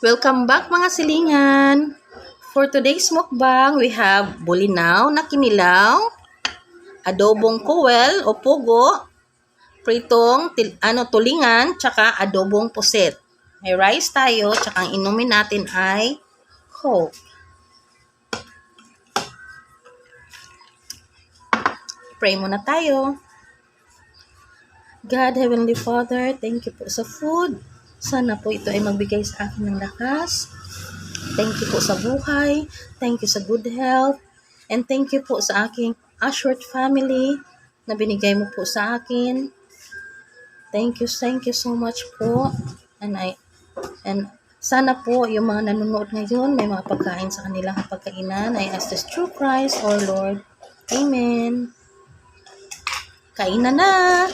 Welcome back mga silingan! For today's mukbang, we have bulinaw na kinilaw, adobong kuwel o pugo, pritong tulingan, tsaka adobong puset. May rice tayo, tsaka ang inumin natin ay Coke. Pray muna tayo. God, Heavenly Father, thank you po sa food. Sana po ito ay magbigay sa akin ng lakas. Thank you po sa buhay. Thank you sa good health. And thank you po sa aking Ashworth family na binigay mo po sa akin. Thank you so much po. And sana po yung mga nanonood ngayon may mga pagkain sa kanilang pagkainan. I ask this through Christ our Lord. Amen. Kainan na!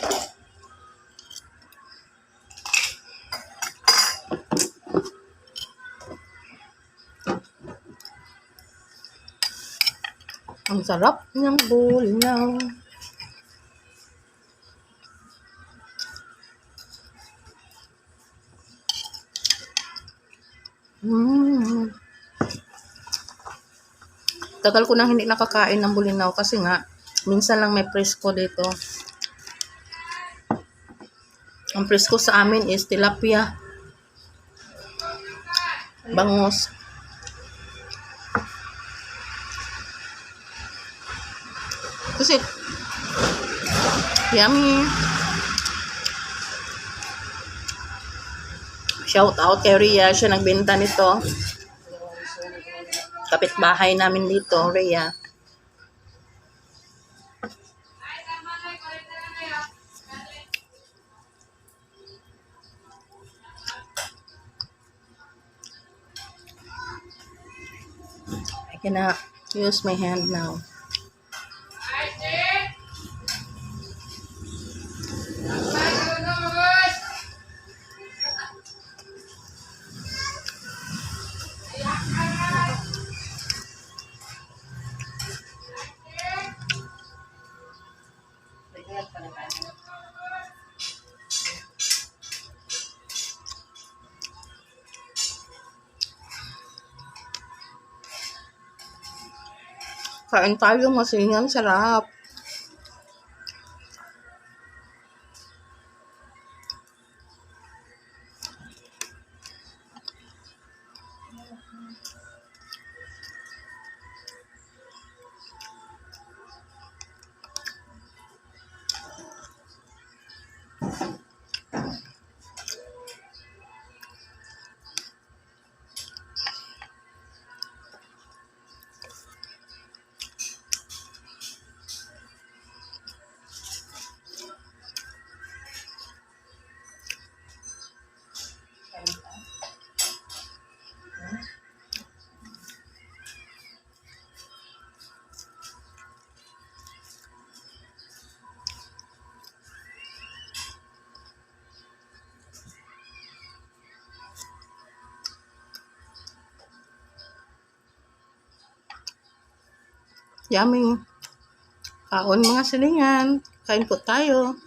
Ang sarap ng bulinaw. Tagal ko nang hindi nakakain ng bulinaw kasi nga minsan lang may presko dito. Ang presko sa amin is tilapia, bangus. Kasi yummy. Shout out kay Rhea, siya nagbenta nito. Kapitbahay namin dito, Rhea. I cannot use my hand now. Kain tayo, masingan, sarap. Yummy. Kaon mga silingan. Kain po tayo.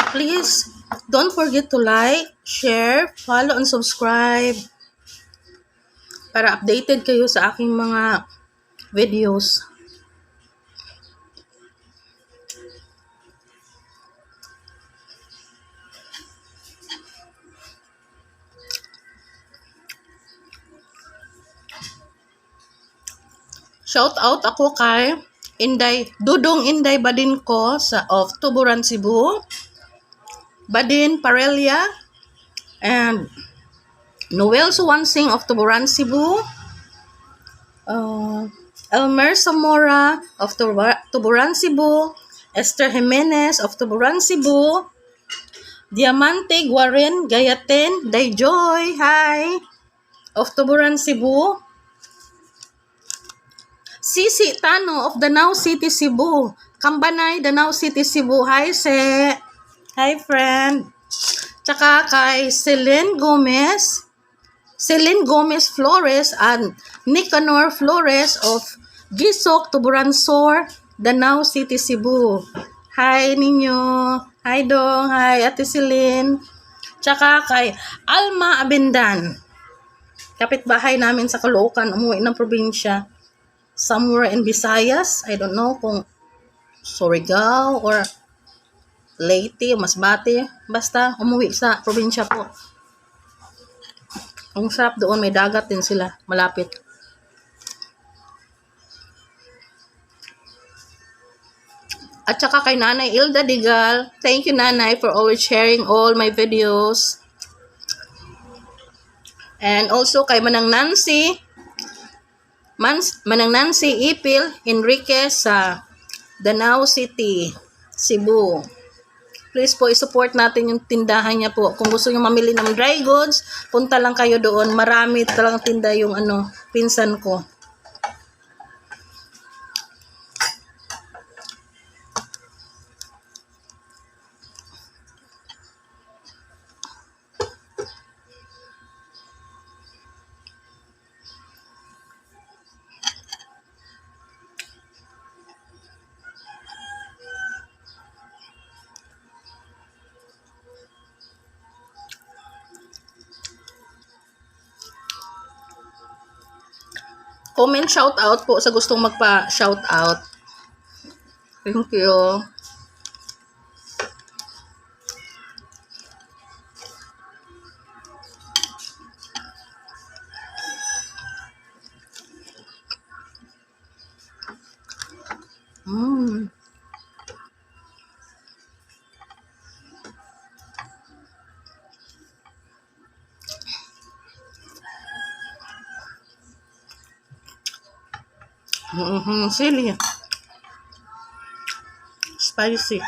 Please don't forget to like, share, follow, and subscribe para updated kayo sa aking mga videos. Shout out ako kay Dudong Inday Badin ko of Tuburan, Cebu. Badin Parelia and Noel Suwansing of Tuburan, Cebu. Elmer Zamora of Tuburan, Cebu. Esther Jimenez of Tuburan, Cebu. Diamante, Guaren, Gayaten, Dayjoy, hi! Of Tuburan, Cebu. Sisi Tano of Danau City, Cebu. Kambanay, Danau City, Cebu. Hi, Se. Hi, friend. Tsaka kay Celine Gomez Flores and Nicanor Flores of Gisok, Tuburansor, Danau City, Cebu. Hi ninyo. Hi dong. Hi Ate Celine. Tsaka kay Alma Abendan. Kapitbahay namin sa Caloocan, umuwi ng probinsya. Somewhere in Visayas. I don't know kung Surigao or Leyte o Masbate. Basta umuwi sa probinsya po. Ang sarap doon, may dagat din sila, malapit. At saka kay Nanay Ilda Digal, thank you Nanay for always sharing all my videos. And also kay Manang Nancy Ipil Enriquez sa Danau City, Cebu. Please po, isupport natin yung tindahan niya po. Kung gusto niyo mamili ng dry goods, punta lang kayo doon. Marami talagang tinda yung pinsan ko. Comment shout out po sa gustong magpa shout out. Thank you. Sili. Spicy.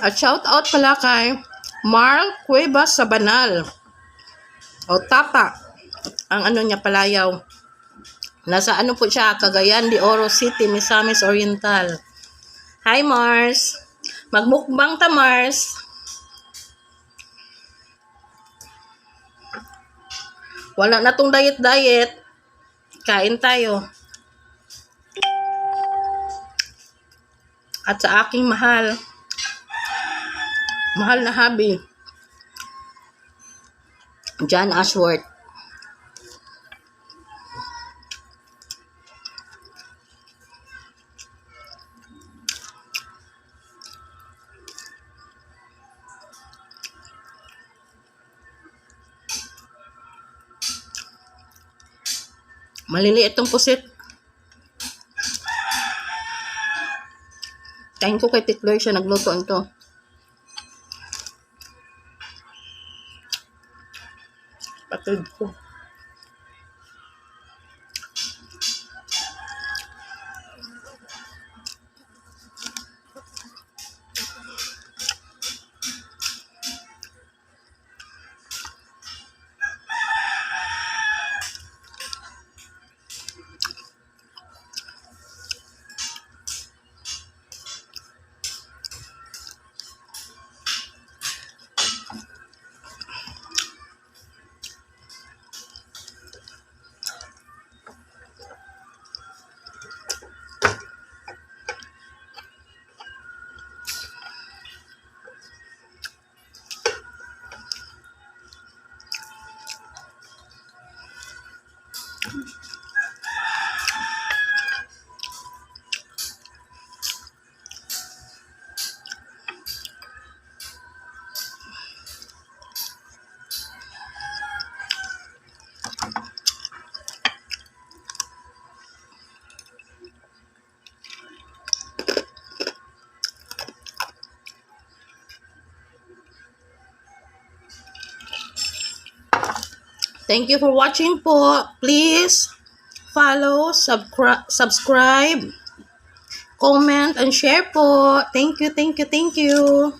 At shout out pala kay Marl Cuevas sa Banal. O Tata. Ang niya Palayaw. Nasa po siya, Cagayan de Oro City, Misamis Oriental. Hi Mars. Magmukbang ta Mars. Wala na tong diet. Kain tayo. At sa aking mahal na hubby, John Ashworth. Maliliit tong pusit. Kain ko kay Tikloy siya nagluto ito. Patid ko. Thank you for watching po. Please follow, subscribe, comment, and share po. Thank you, thank you, thank you.